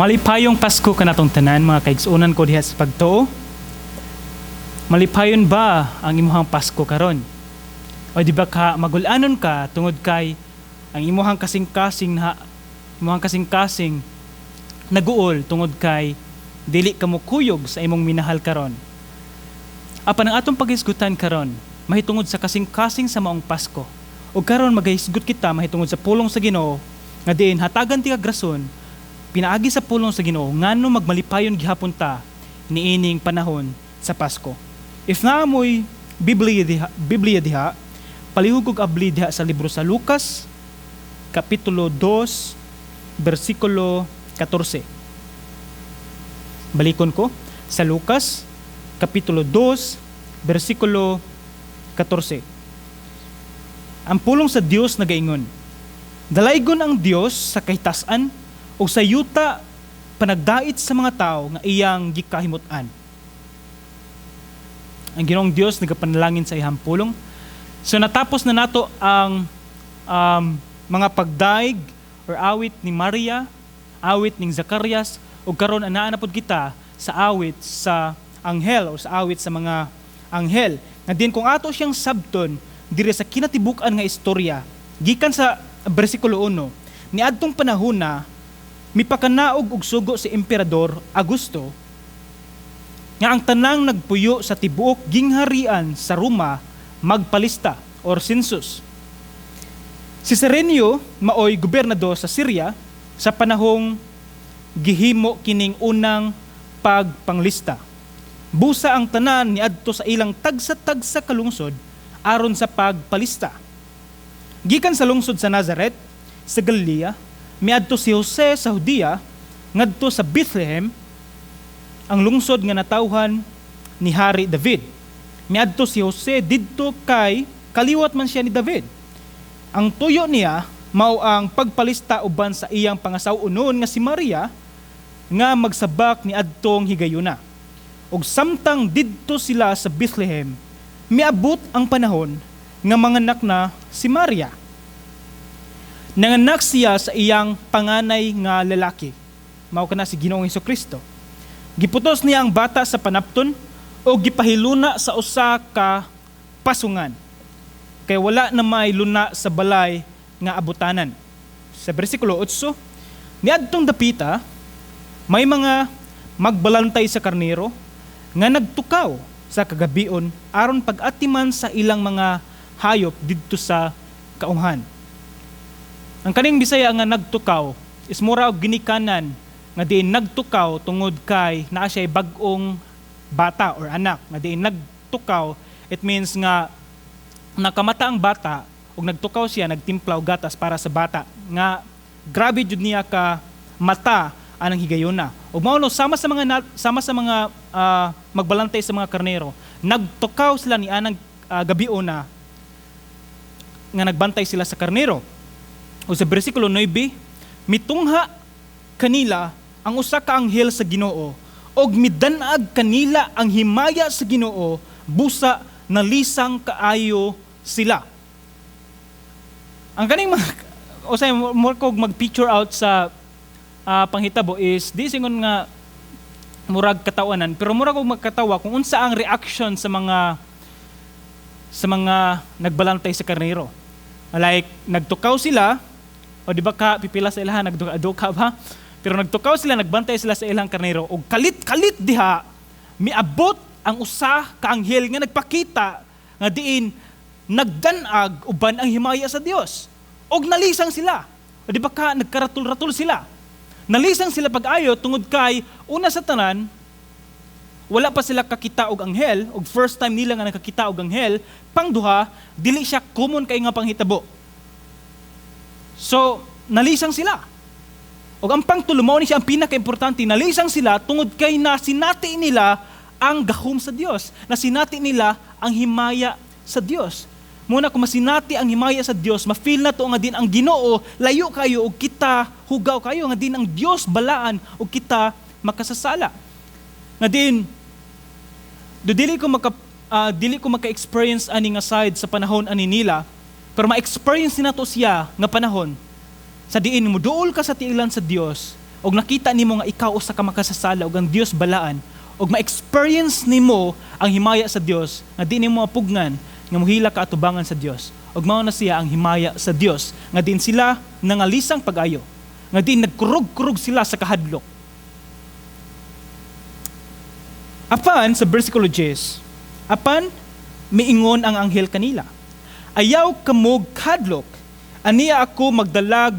Malipayong Pasko kanatong tanan mga kaigsunan ko diha sa pagtuo. Malipayon ba ang imuhang Pasko karon? O di ba ka magulanon ka tungod kay ang imuhang kasing-kasing naguol tungod kay dili ka mo kuyog sa imong minahal karon. Apan ang atong paghisgutan karon mahitungod sa kasing-kasing sa maong Pasko. O karon magahisgot kita mahitungod sa pulong sa Ginoo nga diin hatagan ti kag rason pinaagi sa pulong sa Ginoo ngano magmalipayon gihapon ta niining panahon sa Pasko. If naamoy Biblia diha, palihug og abli diha sa libro sa Lucas kapitulo 2 bersikulo 14. Balikon ko sa Lucas kapitulo 2 bersikulo 14. Ang pulong sa Dios nagaingon, dalaygon ang Dios sa kahitasan o sa yuta panagdait sa mga tao nga iyang gikahimutan. Ang Ginoong Dios nagapanalangin sa iyang pulong. So natapos na nato ang mga pagdaig or awit ni Maria, awit ni Zacarias, o karon anaa na pod kita sa awit sa anghel o sa awit sa mga anghel. Nga din kung ato siyang sabton dire sa kinatibuk-an nga istorya, gikan sa bersikulo 1, niadtong panahon na mipakanaog og sugo si Emperador Augusto nga ang tanang nagpuyo sa tibuok gingharian sa Roma magpalista or census. Si Serenio maoy gobernador sa Syria sa panahong gihimo kining unang pagpanglista. Busa ang tanan niadto sa ilang tagsa-tagsa kalungsod aron sa pagpalista. Gikan sa lungsod sa Nazareth sa Galilea miadto si Jose sa Judea ngadto sa Bethlehem, ang lungsod nga natawhan ni Hari David. Miadto si Jose didto kay kaliwat man siya ni David. Ang tuyo niya mao ang pagpalista uban sa iyang pangasaw-unon nga si Maria nga magsabak ni adtong higayuna. Ug samtang didto sila sa Bethlehem, miabot ang panahon nga manganak na si Maria. Nanganak siya sa iyang panganay nga lalaki. Mao kana si Ginoong Hesukristo. Giputos niya ang bata sa panapton o gipahiluna sa usa ka pasungan. Kay wala na may luna sa balay nga abutanan. Sa bersikulo 8, niadtong dapita, may mga magbalantay sa karnero nga nagtukaw sa kagabion aron pag-atiman sa ilang mga hayop didto sa kaunghan. Ang kaning Bisaya nga nagtukaw is mura og ginikanan nga diin nagtukaw tungod kay naa siya bag-ong bata or anak. Nga diin nagtukaw, it means nga nakamata ang bata ug nagtukaw siya, nagtimplaw gatas para sa bata. Nga grabe jud niya ka mata anang higayuna. Ug mao no sama sa mga magbalantay sa mga karnero, nagtukaw sila ni anang gabiona nga nagbantay sila sa karnero. O sa bersikulo 9, mitungha kanila ang usa ka anghel sa Ginoo og midanag kanila ang himaya sa Ginoo busa nalisang kaayo sila. Ang kaning more kog mag-picture out sa panghitabo is di singon nga murag katawanan, pero murag kog magkatawa kung unsa ang reaction sa mga nagbalantay sa karnero. Like nagtukaw sila, o di ba ka pipila sa ilahan nagduka ba? Pero nagtukaw sila, nagbantay sila sa ilang karnero og kalit diha miabot ang usa ka anghel nga nagpakita nga diin nagdanag uban ang himaya sa Dios. Og nalisang sila. O di ba ka nagkaratul-ratul sila. Nalisang sila pag-ayo tungod kay una sa tanan wala pa sila kakita og anghel, og first time nila nga nakakita og anghel. Pangduha, dili siya common kay nga panghitabo. So, nalisang sila. O ang pangtulo mao ni siya ang pinaka-importante, nalisang sila tungod kay nasinati nila ang gahom sa Dios. Nasinati nila ang himaya sa Dios. Muna kung masinati ang himaya sa Dios, ma-feel na to nga din ang Ginoo layo kayo og kita hugaw kayo nga din ang Dios balaan og kita makasasala. Nga din dili ko maka-experience ani nga side sa panahon ani nila, pero ma-experience nato siya nga panahon sa diin mo duol ka sa tiilan sa Dios og nakita nimo nga ikaw usa ka makasasala ug ang Dios balaan, og ma-experience nimo ang himaya sa Dios nga di nimo mapugnan nga mohila ka atubangan sa Dios. Og mao na siya ang himaya sa Dios nga din sila nangalisang pag-ayo, nga din nagkurog-kurog sila sa kahadlok. Apan sa bersikulo 10, apan miingon ang anghel kanila, ayaw kamog kahadlok, aniya ako magdalag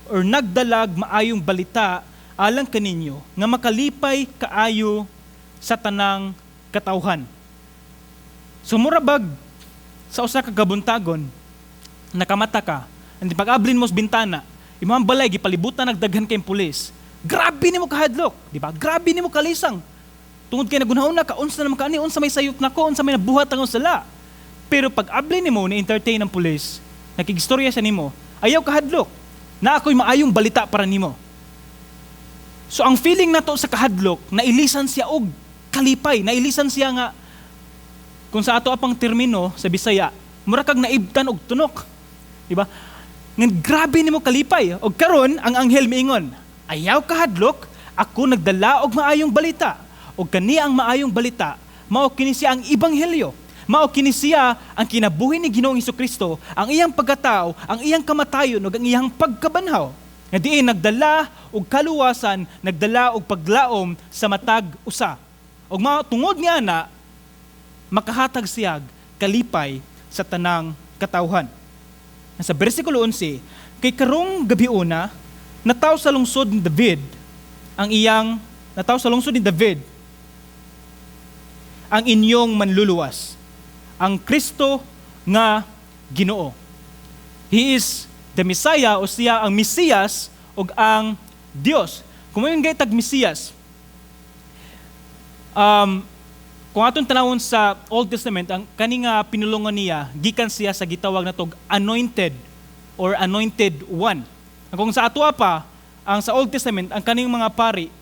or nagdalag maayong balita alang kaninyo nga makalipay kaayo sa tanang katawhan. So murabag sa usa ka kabuntagon, nakamata ka, hindi pag-ablin mo sa bintana, imong balay gipalibutan nagdaghan kay pulis. Grabe nimo kahadlok, di ba? Grabe nimo kalisang. Tungod kay nagunahuna ka, unsa naman kaani, unsa may sayop nako, unsa may nabuhat ang sala. Pero pag-ablin nimo ni entertain ng pulis, nakigistorya siya nimo, ayaw kahadlok, na ako'y maayong balita para nimo. So ang feeling nato sa kahadlok, nailisan siya og kalipay, nailisan siya nga, kung sa ato apang termino sa Bisaya, mura kag naibtan og tunok. Diba? Ngan grabe nimo kalipay. Og karon ang anghel miingon, ayaw kahadlok, ako nagdala og maayong balita. Og kani ang maayong balita, mao kini siya ang ebanghelyo. Mao kini siya ang kinabuhi ni Ginoong Hesukristo, ang iyang pagkatao, ang iyang kamatayon ug ang iyang pagkabanhaw. Nga diin nagdala og kaluwasan, nagdala og paglaom sa matag usa. Og mao tungod niya na makahatag siyag kalipay sa tanang katawhan. Sa bersikulo 11, kay karong gabi una, nataw sa lungsod ni David ang inyong manluluwas, ang Kristo nga Ginoo. He is the Messiah, o siya ang Mesiyas o ang Dios. Kung may gaytag Mesiyas, kung atong tanawon sa Old Testament, ang kaninga pinulungan niya, gikan siya sa gitawag na tog anointed or anointed one. Kung sa ato pa, ang sa Old Testament, ang kaning mga pari,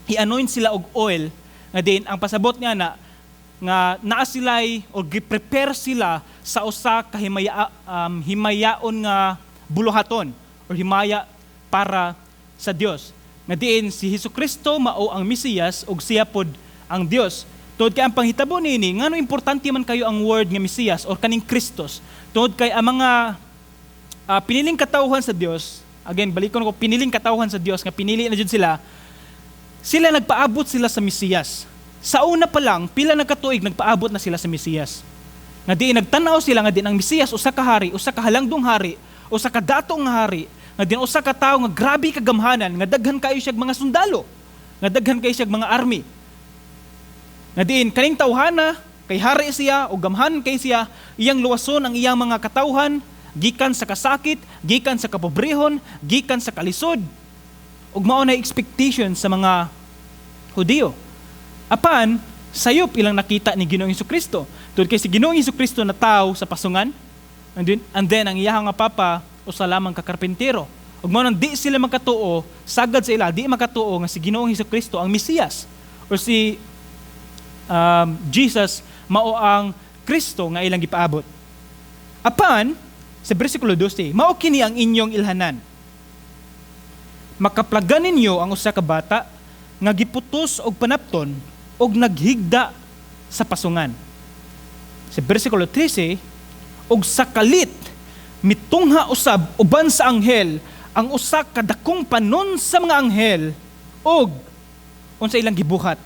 i-anoint sila og oil, nga din, ang pasabot niya na, nga naa sila'y, o gi-prepare sila sa usa ka himayaon nga buluhaton, or himaya para sa Dios. Nga diin, si Hesukristo mao ang Mesiyas, og siya pod ang Dios. Tungod kay ang panghitabo niini, ngano importante man kayo ang word nga Mesiyas or kaning Kristos. Tungod kay ang mga piniling katawhan sa Dios, again, balikon ko, piniling katawhan sa Dios, nga pinili na jud sila nagpaabot sila sa Mesiyas. Sa una pa lang, pila nagkatuig, nagpaabot na sila sa Mesiyas. Nga di nagtanaw sila nga din ang Mesiyas, usa ka hari, usa ka halangdong hari, usa ka datong hari, nga din usa ka tawo nga grabe kagamhanan, nga daghan kayo siya mga sundalo, nga daghan kayo siya mga army. Nga diin, kaning tawhana, kay hari siya, o gamhan kay siya, iyang luwason ang iyang mga katawhan, gikan sa kasakit, gikan sa kapobrehon, gikan sa kalisod, ug mao na expectation sa mga Hudiyo. Apan, sayop ilang nakita ni Ginoong Hesukristo. Tungod kay si Ginoong Hesukristo na tao sa pasungan, and then ang iyang nga papa, usa lamang ka karpentero. Ug mao nang di sila makatuo, sagad sa ila, di makatuo nga si Ginoong Hesukristo ang Mesiyas, or si Jesus mao ang Kristo nga ilang gipaabot. Apan sa bersikulo 12, mao kini ang inyong ilhanan. Makaplagan ninyo ang usa ka bata nga giputos og panapton og naghigda sa pasungan. Sa bersikulo 13, og sa kalit mitungha usab uban sa anghel ang usa ka dakong panon sa mga anghel og unsa ilang gibuhat.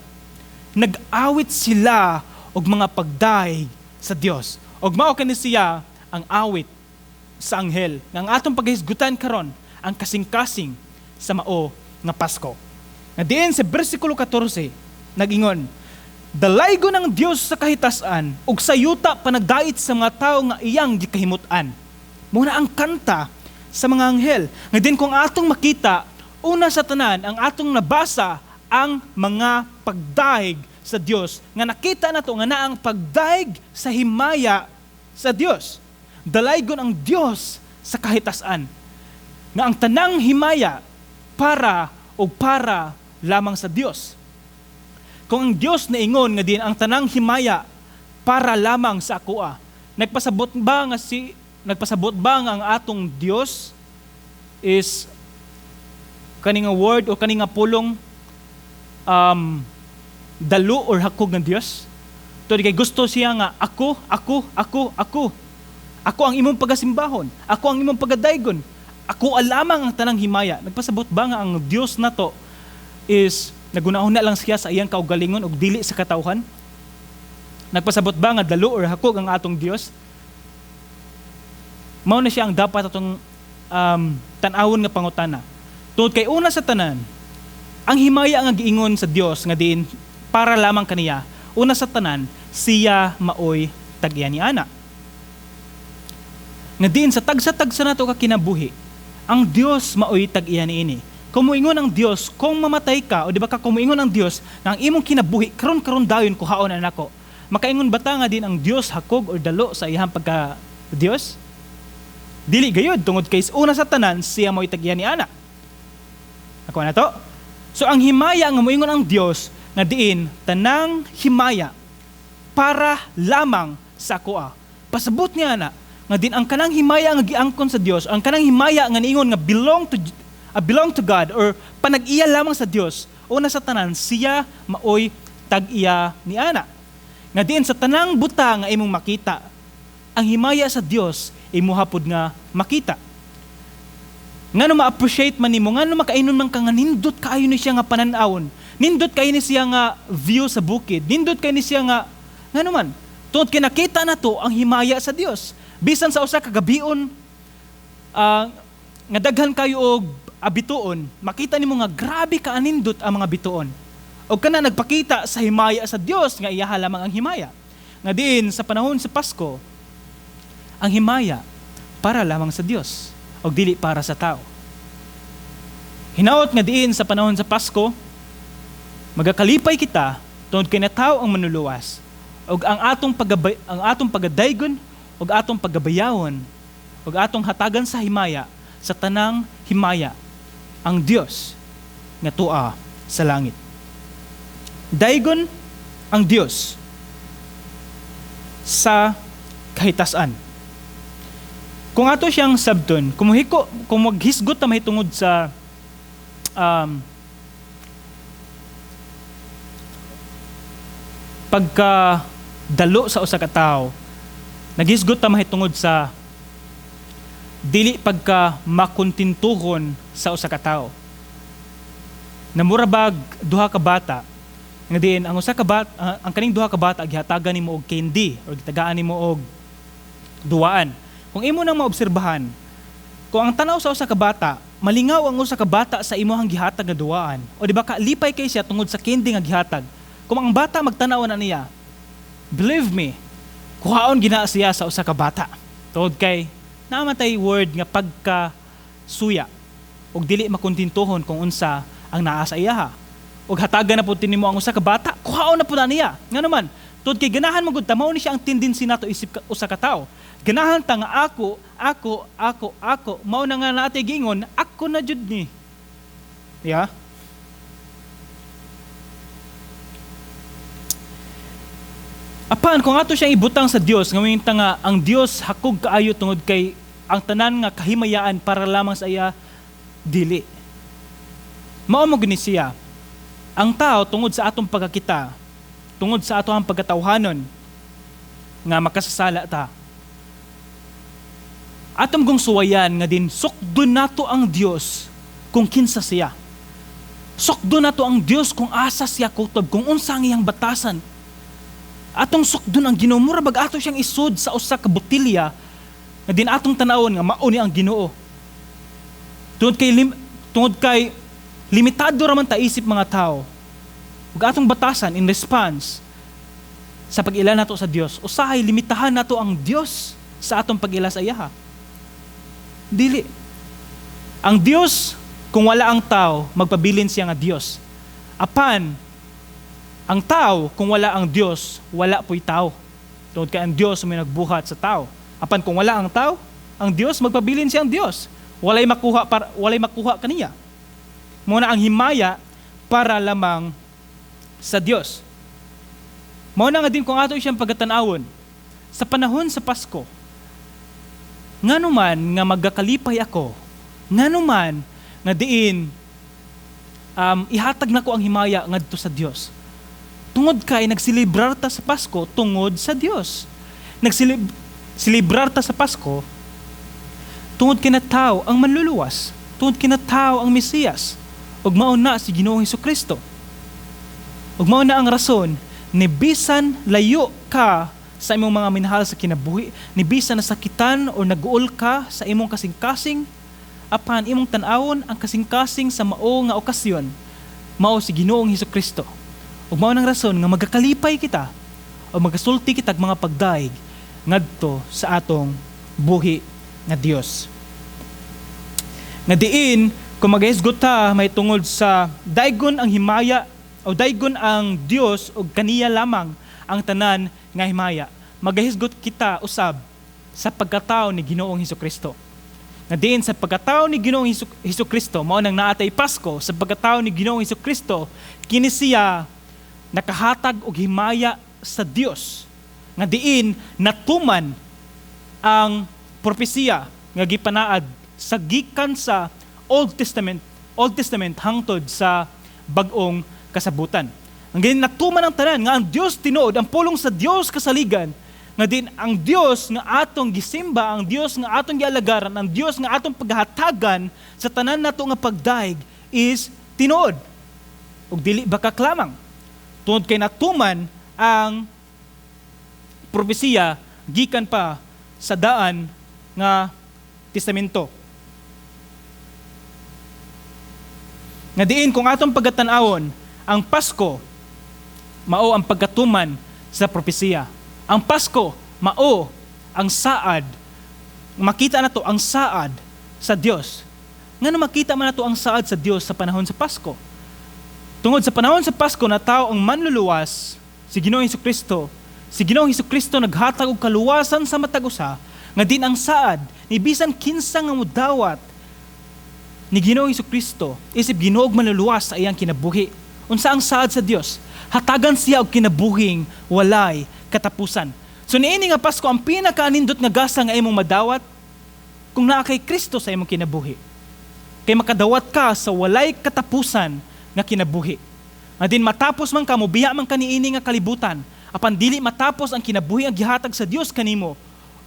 Nag-awit sila og mga pagdaig sa Dios. Og mao kani siya ang awit sa anghel. Nga ang atong paghisgutan karon ang kasing-kasing sa mao nga Pasko. Nga diin sa bersikulo 14 nag-ingon, dalaygo ng Dios sa kahitasan ug sa yuta panagdait sa mga tawo nga iyang gikahimutan. Muna ang kanta sa mga anghel. Nga din kung atong makita, una sa tanan ang atong nabasa ang mga pagdaig sa Dios. Nga nakita nato nga naang pagdaig sa himaya sa Dios. Dalaygon ang Dios sa kahitasan. Nga ang tanang himaya para lamang sa Dios. Kung ang Dios naingon nga din ang tanang himaya para lamang sa akoa, nagpasabot ba nga ang atong Dios is kani nga word o kani nga pulong dalo or hakog ng Dios. Tod kay gusto siya nga ako ang imong pagasimbahon, ako ang imong pagadaygon, ako alamang ang tanang himaya. Nagpasabot ba nga ang Dios nato is nagunahon na lang siya sa iyang kaugalingon ug dili sa katawhan? Nagpasabot ba nga dalo or hakog ang atong Dios? Mao na siya ang dapat atong tan-awon nga pangutana. Tungod kay una sa tanan, ang himaya nga giingon sa Dios nga diin para lamang kaniya, una sa tanan, siya maoy tag-iya ni ana. Nga diin sa tagsa-tagsa nato ka kinabuhi, ang Dios maoy tag-iya niini. Kumuingon ang Dios kung mamatay ka, o di ba ka kumuingon ang Dios nga ang imong kinabuhi karon dayon kuhaon na nako. Makaingon bata nga din ang Dios hakog or dalo sa iyang pagka Dios? Dili gayud tungod kay una sa tanan siya mo'y tag-iya ni ana. Ako na to. So ang himaya nga moingon ang Dios nga diin tanang himaya para lamang sa akoa. Pasabot niya na nga din ang kanang himaya nga giangkon sa Dios, ang kanang himaya nga niingon nga belong to God or panag-iya lamang sa Dios. Una sa tanan siya maoy tag-iya ni ana. Nga diin sa tanang buta nga imong makita, ang himaya sa Dios imo hapud nga makita. Ngano ma-appreciate man nimo, ngano makainon man ka nga nindot kaayo ni siya nga panan-awon. Nindot kaayo ni siya nga view sa bukid. Nindot kaayo ni siya nga ngano man. Tungod kay nakita nato ang himaya sa Dios. Bisan sa usa ka gabion nga daghan kayo og bituon, makita nimo nga grabe ka anindot ang mga bituon. O kana nagpakita sa himaya sa Dios nga iya lamang ang himaya. Nga diin sa panahon sa Pasko, ang himaya para lamang sa Dios o dili para sa tao. Hinaot nga diin sa panahon sa Pasko, magakalipay kita tungod kay na tao ang manuluwas og ang atong pagadaygon og atong pagabayawon og atong hatagan sa himaya sa tanang himaya ang Dios nga tua sa langit. Daygon ang Dios sa kahitasan. Kung ato siyang sabton, kung maghisgot ta mahitungod sa pagkadalo sa usa ka tawo, naghisgot ta mahitungod sa dili pagka makontintuhon sa usa ka tawo. Namurabag duha ka bata nga diin ang usa ka bata, ang kaning duha ka bata gihatagan nimo og candy or gitagaan nimo og duwaan. Kung imo nang maobserbahan, kung ang tanaw sa usa ka bata, malingaw ang usa ka bata sa imong gihatag nga duwaan. O di ba ka lipay kay siya tungod sa candy nga gihatag. Kung ang bata magtanaw na niya, believe me, kuhaon gina siya sa usa ka bata. Tungod kay namatay word nga pagka suya og dili makontintuhon kung unsa ang naa sa iyaha. Og hatagan na pud nimo ang usa ka bata, kuhaon na pud niya. Ngano man, tungod kay ganahan mo gud ta mao ni siya ang tendency nato isip usa ka tawo. Ganahan ta nga ako, mao na nga natay gingon, ako na jud ni. Yeah? Apan kung ato siyang ibutang sa Dios, ngawin ta nga ang Dios hakog kaayo tungod kay ang tanan nga kahimayaan para lamang sa iya dili. Mao mo gani siya. Ang tao tungod sa atong pagkakita, tungod sa atong pagkatawhanon nga makasasala ta. Atom gong suwayan nga din sukdo nato ang Dios kung kinsa siya. Sukdo nato ang Dios kung asa siya kutob, kung unsa ang iyang batasan. Atong sukdo ang Ginoo, murag ato siyang isud sa usa ka botilya nga din atong tanawon nga mao ni ang Ginoo. Tungod kay limitado raman ta isip mga tao. Ug atong batasan in response sa pag-ila nato sa Dios, usahay limitahan nato ang Dios sa atong pag-ila sa iya. Dili. Ang Dios, kung wala ang tao, magpabilin siya nga Dios. Apan, ang tao, kung wala ang Dios, wala po'y tao. Tungod kay ang Dios may nagbuhat sa tao. Apan kung wala ang tao, ang Dios, magpabilin siya ang Dios. Walay makuha kaniya. Muna ang himaya para lamang sa Dios. Muna nga din kung ato siyang pagkatanawon, sa panahon sa Pasko, nganuman nga magkakalipay ako, nganuman nga diin ihatag nako ang himaya ngadto sa Dios. Tungod kay nagsilibrar ta sa Pasko tungod sa Dios. Nagsilibrar ta sa Pasko tungod kay natawo ang manluluwas, tungod kay natawo ang Mesiyas, ug mao na si Ginoong Hesukristo. Ug mao na ang rason ni bisan layo ka sa imong mga minahal sa kinabuhi, ni bisan nasakitan o naguol ka sa imong kasing-kasing, apan imong tan-awon ang kasing-kasing sa mao nga okasyon, mao si Ginoong Hesukristo. Ug mao nang rason nga magakalipay kita o magasulti kita mga pagdaig ngadto sa atong buhi nga Dios. Nga diin kung magahisgot ta may tungod sa daygon ang himaya o daygon ang Dios o kaniya lamang ang tanan nga himaya, magahisgot kita usab sa pagkatao ni Ginoong Hesukristo. Nga diin sa pagkatao ni Ginoong Hesukristo, mao nang naatay Pasko, sa pagkatao ni Ginoong Hesukristo, kini siya nakahatag og himaya sa Dios. Nga diin natuman ang propesiya nga gipanaad sa gikan sa Old Testament hangtod sa bag-ong kasabutan. Ang ganyan natuman ang tanan nga ang Dios tinuod, ang pulong sa Dios kasaligan, nga din ang Dios nga atong gisimba, ang Dios nga atong gialagaran, ang Dios nga atong paghatagan sa tanan nato nga pagdaig is tinuod. Ug dili baka lamang. Tungod kay natuman ang propesiya gikan pa sa daan nga testamento. Nga diin kung atong pagatan-awon, ang Pasko mao ang pagkatuman sa propesiya. Ang Pasko mao ang saad. Makita na to ang saad sa Dios. Ngano makita man nato ang saad sa Dios sa panahon sa Pasko? Tungod sa panahon sa Pasko na tao ang manluluwas, si Ginoong Hesukristo. Si Ginoong Hesukristo naghatag og kaluwasan sa matag usa, nga din ang saad ni bisan kinsa nga modawat ni Ginoong Hesukristo isip Ginoog manluluwas sa iyang kinabuhi. Unsa ang saad sa Dios? Hatagan siya og kinabuhing walay katapusan. So niini nga Pasko ang pinakaanindot nga gasa nga imong madawat kung naa kay Kristo sa imong kinabuhi. Kay makadawat ka sa walay katapusan nga kinabuhi. Nga din matapos man ka mobiya man kaniini nga kalibutan, apan dili matapos ang kinabuhi ang gihatag sa Dios kanimo,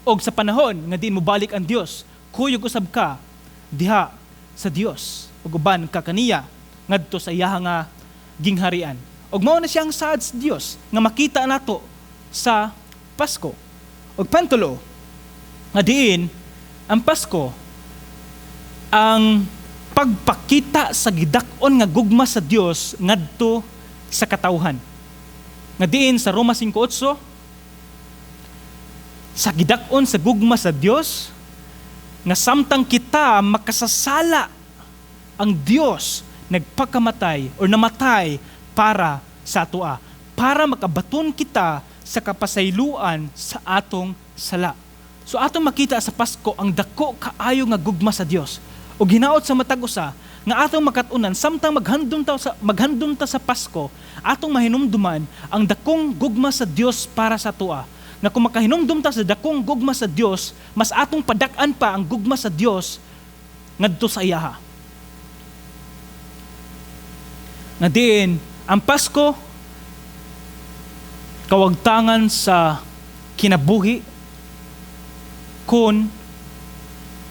og sa panahon nga din mo balik ang Dios, kuyog usab ka diha sa Dios ug uban ka kaniya ngadto sa iyaha nga gingharian. Ug mao na siyang saad sa Dios nga makita nato sa Pasko. Ug pantulo nga diin ang Pasko ang pagpakita sa gidak-on nga gugma sa Dios ngadto sa katawhan. Nga diin sa Roma 5:8, sa gidak-on sa gugma sa Dios nga samtang kita makasasala, ang Dios nagpakamatay o namatay para sa atua, para makabaton kita sa kapasayloan sa atong sala. So atong makita sa Pasko ang dako kaayo nga gugma sa Dios. O ginaot sa matag usa nga atong makatunan samtang maghandom ta sa Pasko, atong mahinumduman ang dakong gugma sa Dios para sa atua. Na kung makahinumdum ta sa dakong gugma sa Dios, mas atong padak-an pa ang gugma sa Dios ngadto sa iyaha. Nga din, ang Pasko kawagtangan sa kinabuhi kung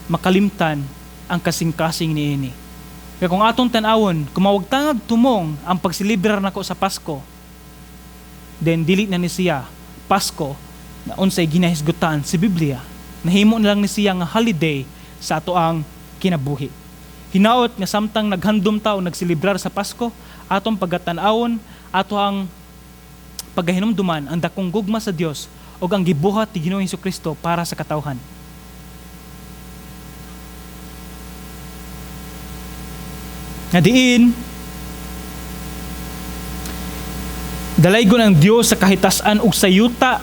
makalimtan ang kasing-kasing niini. Kaya kung atong tan-awon, kung mawagtangag tumong ang pagsilibrar nako sa Pasko, then dili na ni siya Pasko na unsay ginahisgutan si Biblia. Nahimo na lang ni siya nga holiday sa ato ang kinabuhi. Hinaot nga samtang naghandom ta o nagsilibrar sa Pasko, atong pagatan-awon, ato ang paghinumduman ang dakong gugma sa Dios o ang gibuhat ti Ginoong Hesukristo para sa katawhan. Nga diin, dalaygon ang Dios sa kahitasan ug sa yuta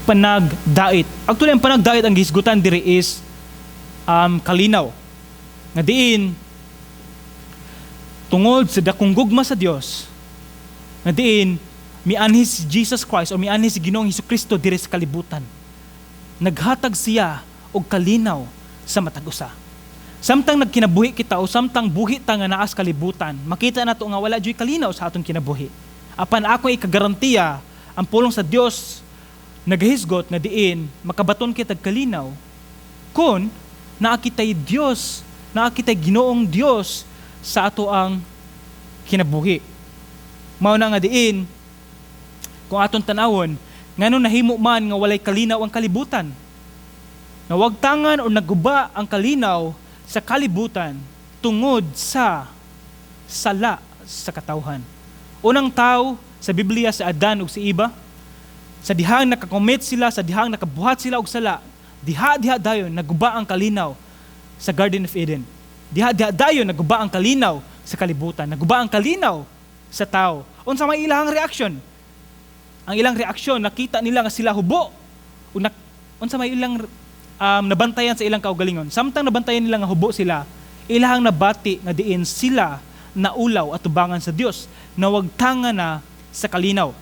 panagdait. Actually, ang panagdait ang gihisgutan diri is kalinaw. Nga diin, tungod sa dakong gugma sa Dios, nga diin, mianhi si Jesus Christ o mianhi si Ginoong Hesukristo diri sa kalibutan. Naghatag siya og kalinaw sa matag usa. Samtang nagkinabuhi kita o samtang buhi ta nga naas kalibutan, makita nato nga wala joy kalinaw sa atong kinabuhi. Apan ako ikagarantiya ang pulong sa Dios nagahisgot nga diin makabaton kita kalinaw kun naa kitay Dios, naa kitay Ginoong Dios sa ato ang kinabuhi. Mao na nga diin kung aton tanawon ngano nahimo man nga walay kalinaw ang kalibutan. Nawagtangan o naguba ang kalinaw sa kalibutan tungod sa sala sa katawhan. Unang tao sa Biblia sa Adan ug si Eva, sa dihang nakakommit sila, sa dihang nakabuhat sila og sala, diha dayon naguba ang kalinaw sa Garden of Eden. Diha dayon naguba ang kalinaw sa kalibutan, naguba ang kalinaw sa tao. Unsa may ilang reaksyon? Ang ilang reaksyon, nakita nila nga sila hubo. Unsa may ilang nabantayan sa ilang kaugalingon. Samtang nabantayan nila nga hubo sila, ilahang nabati nga diin sila naulaw at tubangan sa Dios, nawagtangan na sa kalinaw.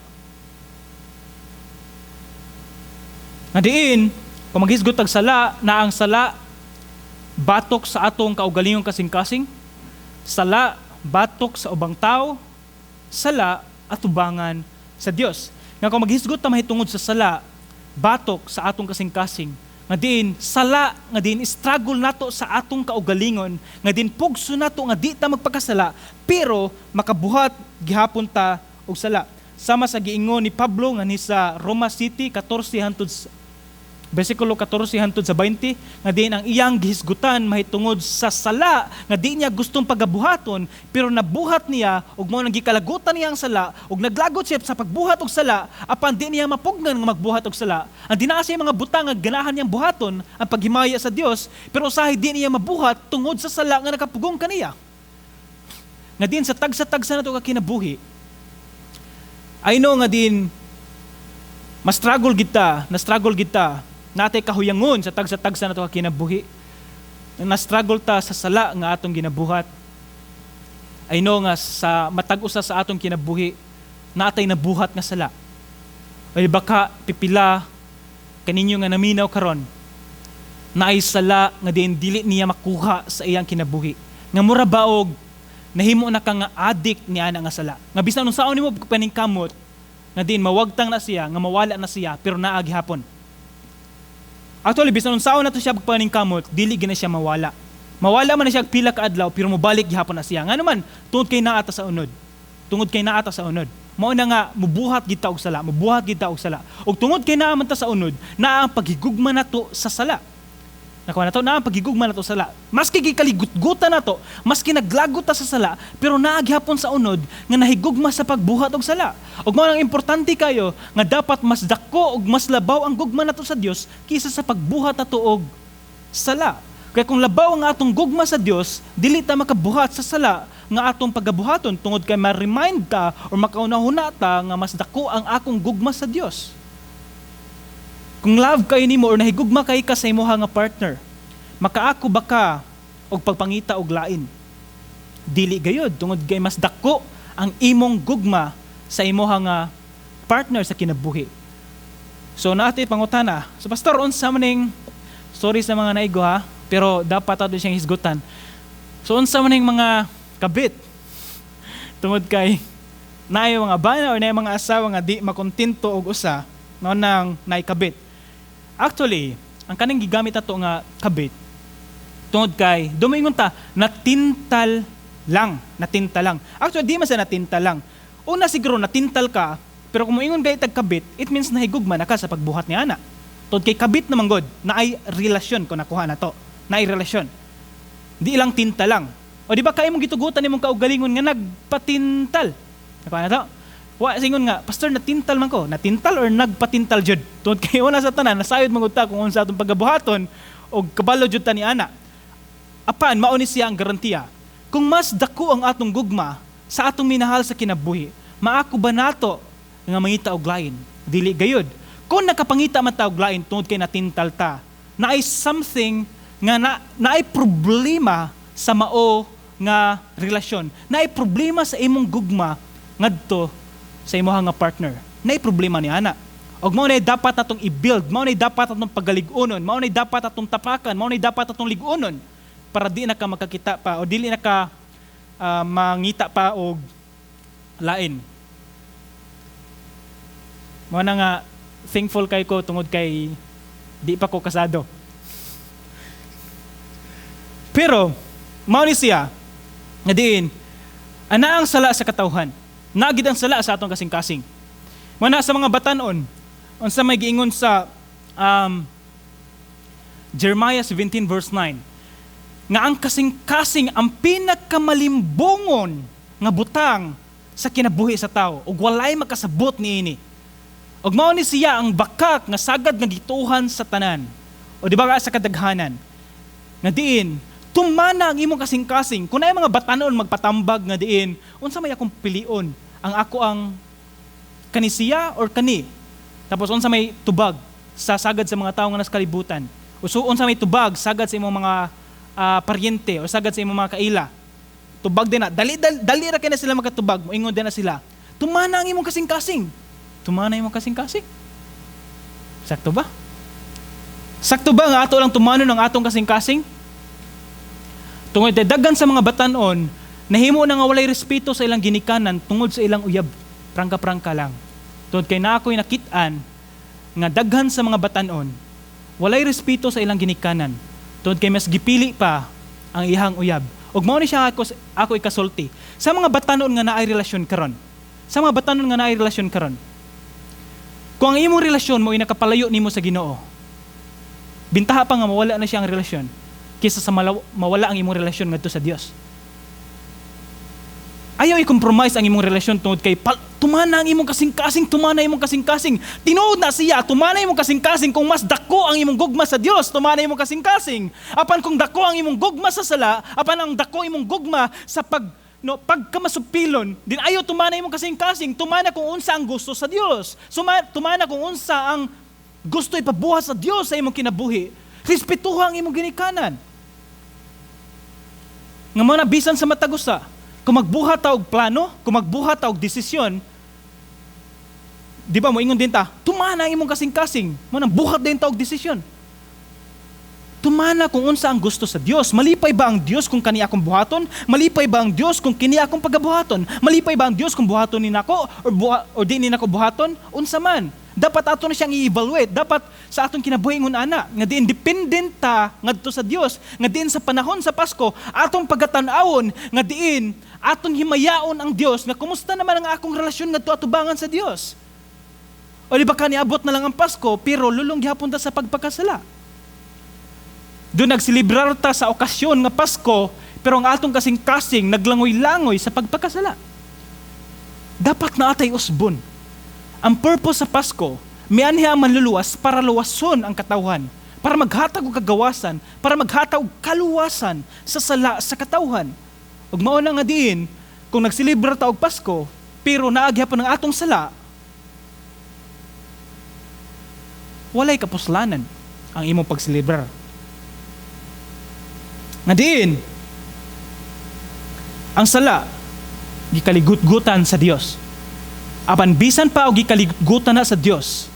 Nga diin, kung maghisgot tag sala, na ang sala batok sa atong kaugalingon kasing-kasing, sala batok sa ubang tao, sala at tubangan sa Dios. Nga kung maghisgot ta mahitungod sa sala, batok sa atong kasing-kasing, nga din sala, nga din struggle nato sa atong kaugalingon, nga din pugso nato nga di ta magpakasala, pero makabuhat gihapon ta og sala. Sama sa giingon ni Pablo nga ni sa Roma City 14 hangtod bersikulo 14 hangtod sa 20, nga din ang iyang gihisgutan mahitungod sa sala nga di niya gustong pagabuhaton, pero nabuhat niya ug mao nang gikalagutan niya ang sala ug naglagot siya sa pagbuhat og sala apan di niya mapugnan nga magbuhat og sala. Ang dinaa sa mga butang nga ganahan niyang buhaton ang paghimaya sa Dios, pero usahay di niya mabuhat tungod sa sala nga nakapugong kaniya. Nga din sa tagsa-tagsa nato ka kinabuhi, I know nga din na-struggle kita natay kahuyangon sa tagsa-tagsa nato ka kinabuhi. Na-struggle ta sa sala nga atong ginabuhat. I know nga sa matag-usa sa atong kinabuhi, natay nabuhat nga sala. O baka pipila kaninyo nga naminaw karon, naay sala nga din dili niya makuha sa iyang kinabuhi. Nga mura baog nahimo na ka nga addict niya nga sala. Nga bisan nung saon nimo paningkamot, nga din mawagtang na siya, nga mawala na siya, pero naagi hapon. Actually, bisan nung saon na to siya paningkamot, dili gina siya mawala. Mawala man na siya pila ka adlaw, pero mobalik gihapon na siya. Nga naman, tungod kay naata sa unod. Mao na nga mubuhat kita og sala, ug tungod kay naa man ta sa unod, naa ang paghigugma nato sa sala. Nakuha nato naa ang paghigugma nato sa sala. Maski gikaligutgutan nato, maski naglagot ta sa sala, pero naa gihapon sa unod nga nahigugma sa pagbuhat og sala. Ug mao nang importante kayo nga dapat mas dako ug mas labaw ang gugma nato sa Dios kaysa sa pagbuhat nato og sala. Kaya kung labaw ang atong gugma sa Dios, dili ta makabuhat sa sala nga atong pagabuhaton tungod kay ma-remind ta o makaunahuna ta nga mas dako ang akong gugma sa Dios. Kung love kayo nimo or nahigugma kay ka sa imoha nga partner, makaako ba ka og pagpangita og lain? Dili gayud tungod kay mas dako ang imong gugma sa imoha nga partner sa kinabuhi. So naati pangutana. So pastor, unsa maning sorry sa mga naigo ha, pero dapat ato siyang hisgutan. So unsa maning mga kabit tungod kay naay mga bana or naay mga asawa nga di makontento og usa, mao nang naay kabit. Actually, ang kanang gigamit ato nga kabit tungod kay dumingon ta natintal lang. Actually, di man sa natintal lang. Una siguro natintal ka, pero kung moingon gay tag kabit, it means nahigugma na ka sa pagbuhat ni ana. Tungod kay kabit naman god, naay relasyon ko nakuha na to. Naay relasyon. Di ilang tinta lang. O di ba kay mong gitugutan nimong kaugalingon nga nagpatintal. Nakuha na to. Wa singon nga, pastor natintal man ko. Natintal or nagpatintal jud? Tungod kay una sa tanan nasayod mangunta kung unsa atong pagabuhaton o kabalo jud ta ni ana. Apan mao ni siya ang garantiya. Kung mas dako ang atong gugma sa atong minahal sa kinabuhi, maako ba nato nga mangita og lain? Dili gayud. Kung nakapangita man ta og lain tungod kay natintal ta, naay something nga naay problema sa mao nga relasyon. Naay problema sa imong gugma ngadto sa imong nga partner. Naay problema ni ana. Og mao nay dapat natong i-build, mao nay dapat natong pagalig-onon, mao nay dapat natong tapakan, mao nay dapat natong lig-onon. para di na ka makakita pa o dili na ka mangita pa og lain. Mo na nga thankful kay ko tungod kay di pa ko kasado. Pero mao ni siya nga diin ana ang sala sa katawhan. Nagid ang sala sa atong kasing-kasing. Mo na sa mga batan-on unsa may giingon sa Jeremiah 17 verse 9 nga ang kasing-kasing ang pinakamalimbongon nga butang sa kinabuhi sa tao ug walay makasabot niini. Ug mao ni siya ang bakak nga sagad nga gituhan sa tanan. O di ba sa kadaghanan? Nga diin, tumana ang imong kasing-kasing. Kung ay mga batanon magpatambag nga diin, unsa may akong pilion? Ang ako ang kani siya or kani? Tapos unsa may tubag sa sagad sa mga tawo nga nasa kalibutan? O so unsa may tubag sagad sa imong mga paryente o sagad sa imong mga kaila? Tubag din na. Dali ra kay na sila magkatubag. Moingon din na sila. Tumana ang imong kasing-kasing. Tumana yung kasing-kasing. Sakto ba? Sakto ba nga ato lang tumano ng atong kasing-kasing? Tungod daghan sa mga batanon, nahimo na nga walay respeto sa ilang ginikanan tungod sa ilang uyab. Prangka-prangka lang. Tungod kay na ako'y nakitaan nga daghan sa mga batanon, walay respeto sa ilang ginikanan. Tungod kay mas gipili pa ang ihang uyab. Ug mao ni siya ako ikasulti. Sa mga batanon nga naay relasyon karon. Sa mga batanon nga naay relasyon karon. Kung ang imong relasyon mo ay nakapalayo nimo sa Ginoo, bintaha pa nga mawala na siya ang relasyon kaysa sa mawala ang imong relasyon ngadto sa Dios. Ayaw i-compromise ang imong relasyon tungod kay tumana ang imong kasing-kasing, tumana imong kasing-kasing. Tinuod na siya, tumana imong kasing-kasing kung mas dako ang imong gugma sa Dios, tumana imong kasing-kasing. Apan kung dako ang imong gugma sa sala, apan ang dako imong gugma sa pagkamasupilon, din ayaw tumana imong kasing-kasing, tumana kung unsa ang gusto sa Dios. Tumana kung unsa ang gusto ipabuhat sa Dios sa imong kinabuhi. Respetuha ang imong ginikanan. Nga mo na bisan sa matagusa, kung magbuhat ta og plano, kung magbuhat ta og desisyon, di ba mo ingon din ta, tumana ang imong kasing-kasing, mo nang buhat din ta og desisyon. Tumana kung unsa ang gusto sa Dios. Malipay ba ang Dios kung kani akong buhaton? Malipay ba ang Dios kung kini akong pagabuhaton? Malipay ba ang Dios kung buhaton ni nako o di ni nako buhaton? Unsa man? Dapat ato na siyang i-evaluate. Dapat sa atong kinabuhingon ana nga di independent ta ngadto sa Dios, nga diin sa panahon sa Pasko, atong pagatan-awon nga diin aton himayaon ang Dios nga kumusta naman ang akong relasyon ngadto atubangan sa Dios. O di ba kaniabot na lang ang Pasko pero lulong gihapon ta sa pagpakasala. Doon nagsilibrar ta sa okasyon nga Pasko, pero ang atong kasing-kasing naglangoy-langoy sa pagpakasala. Dapat na atay usbon. Ang purpose sa Pasko, mianhi ang manluluwas para luwason ang katawhan, para maghatag og kagawasan, para maghatag og kaluwasan sa sala sa katawhan. Ug mao na nga diin, kung nagsilibrar ta og Pasko, pero naagyapon ang atong sala, walay kapuslanan ang imong pagsilibrar. Nga diin, ang sala, gikaligutgutan sa Dios. Apan bisan pa og gikaligutgutan na sa Dios,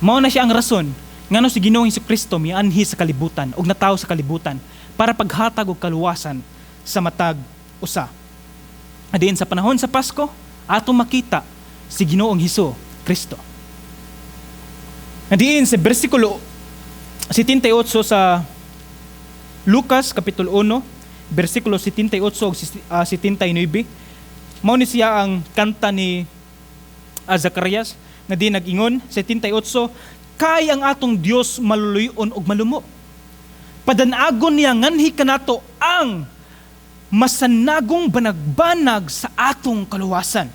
mao na siya ang rason ngano si Ginoong Hesukristo mianhi sa kalibutan og natawo sa kalibutan para paghatag og kaluwasan sa matag usa. Diin sa panahon sa Pasko, atong makita si Ginoong Hesukristo. Diin sa bersikulo 78 sa Lucas Kapitulo 1, versikulo 78 o 79, mao ni siya ang kanta ni Zacarias na di nag-ingon, 78, kay ang atong Dios maluluyon og malumo. Padanagon niya nganhi kanato ang masanagong banagbanag sa atong kaluwasan.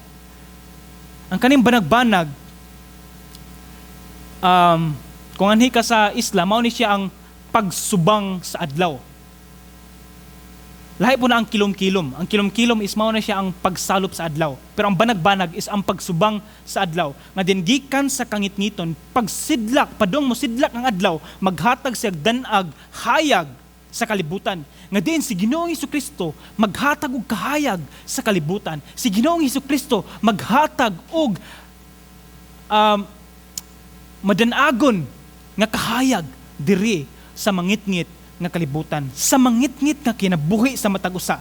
Ang kaning banagbanag, kung anhi ka sa Islam, mao ni siya ang pagsubang sa adlaw. Lahi po na ang kilom-kilom. Ang kilom-kilom is mao na siya ang pagsalop sa adlaw. Pero ang banag-banag is ang pagsubang sa adlaw. Nga din gikan sa kangit-ngiton, pagsidlak, padong mo sidlak ang adlaw, maghatag siya danag, hayag sa kalibutan. Nga din si Ginoong Hesukristo maghatag og kahayag sa kalibutan. Si Ginoong Hesukristo maghatag og madanagon nga kahayag diri sa mangitngit nga kalibutan, sa mangit-ngit nga kinabuhi sa matag usa.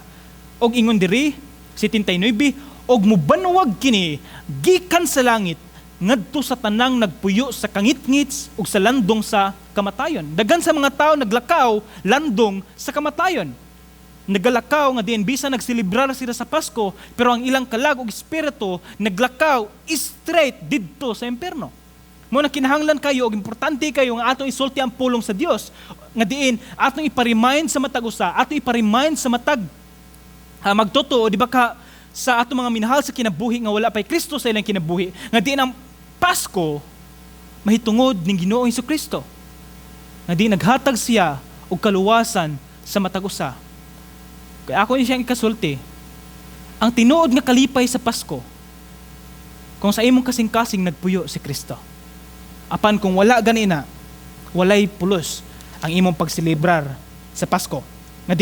Og ingon diri 79, og mubanwag kini gikan sa langit ngadto sa tanang nagpuyo sa kangit-ngits ug sa landong sa kamatayon. Daghan sa mga tao naglakaw landong sa kamatayon. Nagalakaw nga diin bisan nagselebrar sila sa Pasko, pero ang ilang kalag ug espiritu naglakaw straight didto sa impierno. Mo na kinahanglan kayo og importante kayo nga atong isulti ang pulong sa Dios nga diin atong ipa-remind sa matag usa, atong ipa-remind sa matag magtotoo, di ba ka sa atong mga minahal sa kinabuhi nga wala pay Kristo sa ilang kinabuhi, nga diin ang Pasko mahitungod ning Ginoong Hesukristo, nga diin naghatag siya og kaluwasan sa matag usa. Kaya ako siyang ikasulti, ang tinuod nga kalipay sa Pasko, kung sa imong kasing-kasing nagpuyo si Kristo. Apan kung wala ganina, walay pulos ang imong pagselebrar sa Pasko. Nga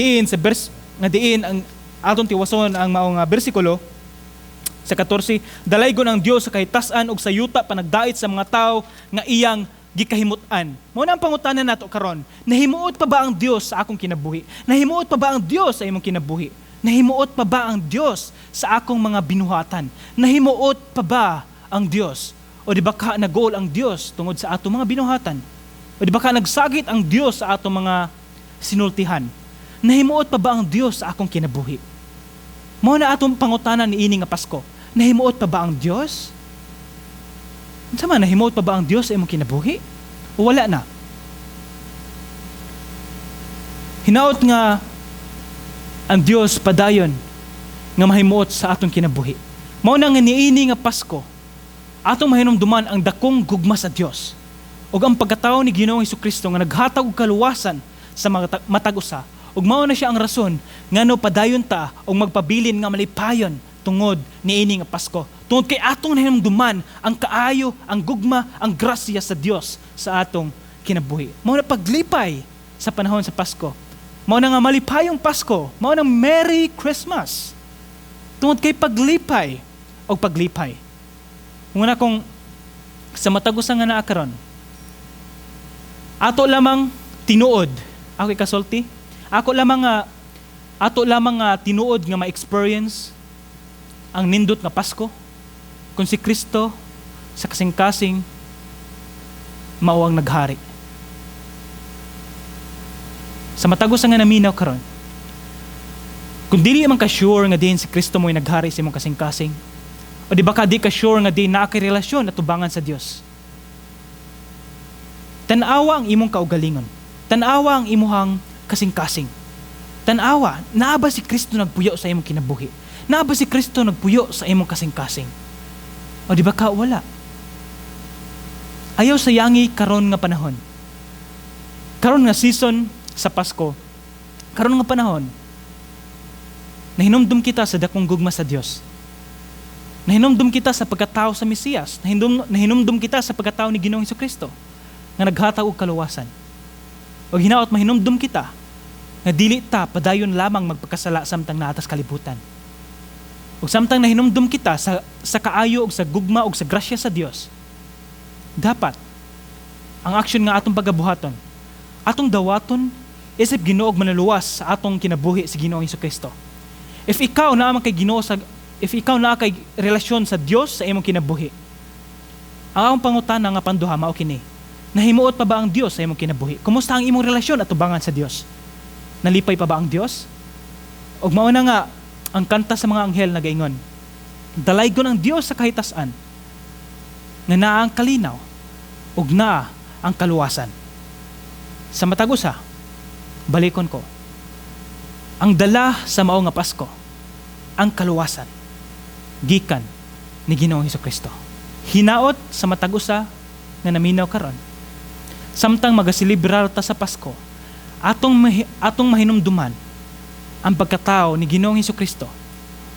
diin ang atong tiwason ang maong bersikulo sa 14, dalaygon ang Dios sa kahitasan ug sa yuta panagdait sa mga tao nga iyang gikahimutan. Mao na ang pangutanan nato karon. Nahimuot pa ba ang Dios sa akong kinabuhi? Nahimuot pa ba ang Dios sa imong kinabuhi? Nahimuot pa ba ang Dios sa akong mga binuhatan? Nahimuot pa ba ang Dios? O di ba ka nagol ang Dios tungod sa atong mga binuhatan? O di ba ka nagsagit ang Dios sa atong mga sinultihan? Nahimuot pa ba ang Dios sa akong kinabuhi? Mao na atong pangutanan niini nga Pasko. Nahimuot pa ba ang Dios? Sama, nahimuot pa ba ang Dios sa imong kinabuhi? O wala na? Hinaot nga ang Dios padayon nga mahimuot sa atong kinabuhi. Mao na nga niini nga Pasko, atong mahinumduman ang dakong gugma sa Dios ug ang pagkatao ni Ginoong Hesukristo nga naghatag og kaluwasan sa matag usa. Ug mao na siya ang rason ngano padayon ta og magpabilin nga malipayon tungod niini nga Pasko. Tungod kay atong nahinumduman ang kaayo, ang gugma, ang grasya sa Dios sa atong kinabuhi. Mao na paglipay sa panahon sa Pasko. Mao na nga malipayong Pasko. Mao na Merry Christmas. Tungod kay paglipay o paglipay. Muna kung sa matagusan nga naa karon, ato lamang tinuod, ako ikasulti, ato lamang nga tinuod nga ma-experience ang nindot nga Pasko kung si Kristo sa kasing-kasing mao ang naghari. Sa matagusan nga naminaw karon, kung dili man ka sure nga din si Kristo mo'y naghari sa imong kasing-kasing, o di ba ka di ka sure nga di naa kay relasyon at tubangan sa Dios, tanawa ang imong kaugalingon, tanawa ang imuhang kasing-kasing, tanawa, naa ba si Kristo nagpuyo sa imong kinabuhi? Naa ba si Kristo nagpuyo sa imong kasing-kasing? O di ba ka wala? Ayaw sayangi karon nga panahon, karon nga season sa Pasko, karon nga panahon, nahinumdum kita sa dakong gugma sa Dios. Nahinumdum kita sa pagkatao sa Mesiyas. Nahinumdum kita sa pagkatao ni Ginoong Hesukristo nga naghatag og kaluwasan. O hinaot mahinumdum kita nga dili ta padayon lamang magpakasala samtang naatas kalibutan. O samtang nahinumdum kita sa kaayo og sa gugma og sa grasya sa Dios. Dapat ang aksyon nga atong pagabuhaton, atong dawaton isip Ginoo og manuluwas sa atong kinabuhi si Ginoong Hesukristo. If ikaw na kay relasyon sa Dios sa imong kinabuhi, ang akong pangutana nga panduha mao kini. Nahimuot pa ba ang Dios sa imong kinabuhi? Kumusta ang imong relasyon at tubangan sa Dios? Nalipay pa ba ang Dios? Og mao na nga ang kanta sa mga anghel nagaingon, dalaygon ang Dios sa kahitasan nga naa ang kalinaw ug naa ang kaluwasan. Sa matagusa, balikon ko, ang dala sa mao nga Pasko, ang kaluwasan gikan ni Ginoong Hesukristo. Hinaot sa matagusa nga naminaw karon, samtang magaselebrar ta sa Pasko, atong mahinumduman ang pagkatao ni Ginoong Hesukristo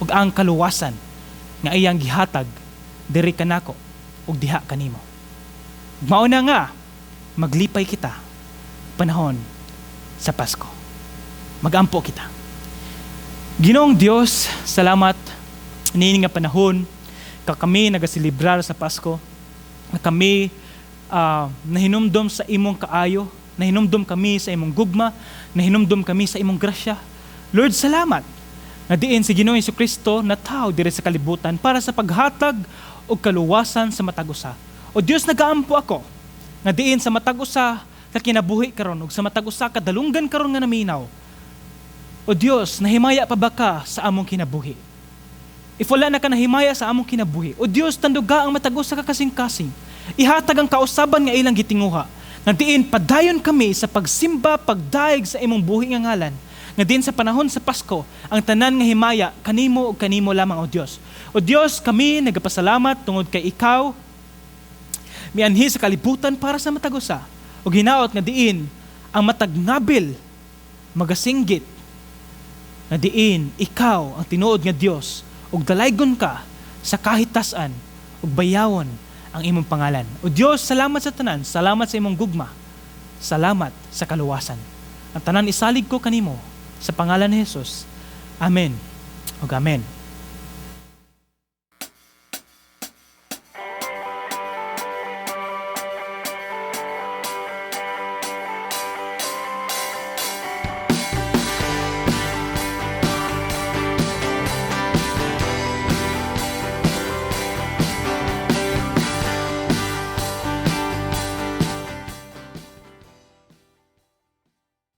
ug ang kaluwasan nga iyang gihatag diri kanako ug diha kanimo. Mao na nga maglipay kita panahon sa Pasko. Magampo kita. Ginoong Dios, salamat niini nga panahon kami nagaselebrar sa Pasko, na kami nahinumdum sa imong kaayo, nahinumdum kami sa imong gugma, nahinumdum kami sa imong grasya. Lord, salamat na diin si Ginoong Jesucristo na tao diri sa kalibutan para sa paghatag o kaluwasan sa matag usa. O Dios, nagaampo ako nga diin sa matag usa ka kinabuhi karon ug sa matag usa ka dalunggan karon nga naminaw. O Dios, nahimaya pa ba ka sa among kinabuhi? If wala na ka nahimaya sa among kinabuhi, o Dios, tanduga ang matag usa ka kasing-kasing. Ihatag ang kausaban nga ilang gitinguha. Nga diin padayon kami sa pagsimba, pagdaig sa imong buhi nga ngalan. Nga diin sa panahon sa Pasko, ang tanan nga himaya kanimo ug kanimo lamang, o Dios. O Dios, kami nagapasalamat tungod kay ikaw mianhi sa kalibutan para sa matag usa. O hinaot nga diin ang matag nabil magasinggit nga diin ikaw ang tinuod nga Dios ug dalaygon ka sa kahitasan ug bayawon ang imong pangalan. O Dios, salamat sa tanan, salamat sa imong gugma, salamat sa kaluwasan. Ang tanan isalig ko kanimo sa pangalan ni Jesus. Amen ug amen.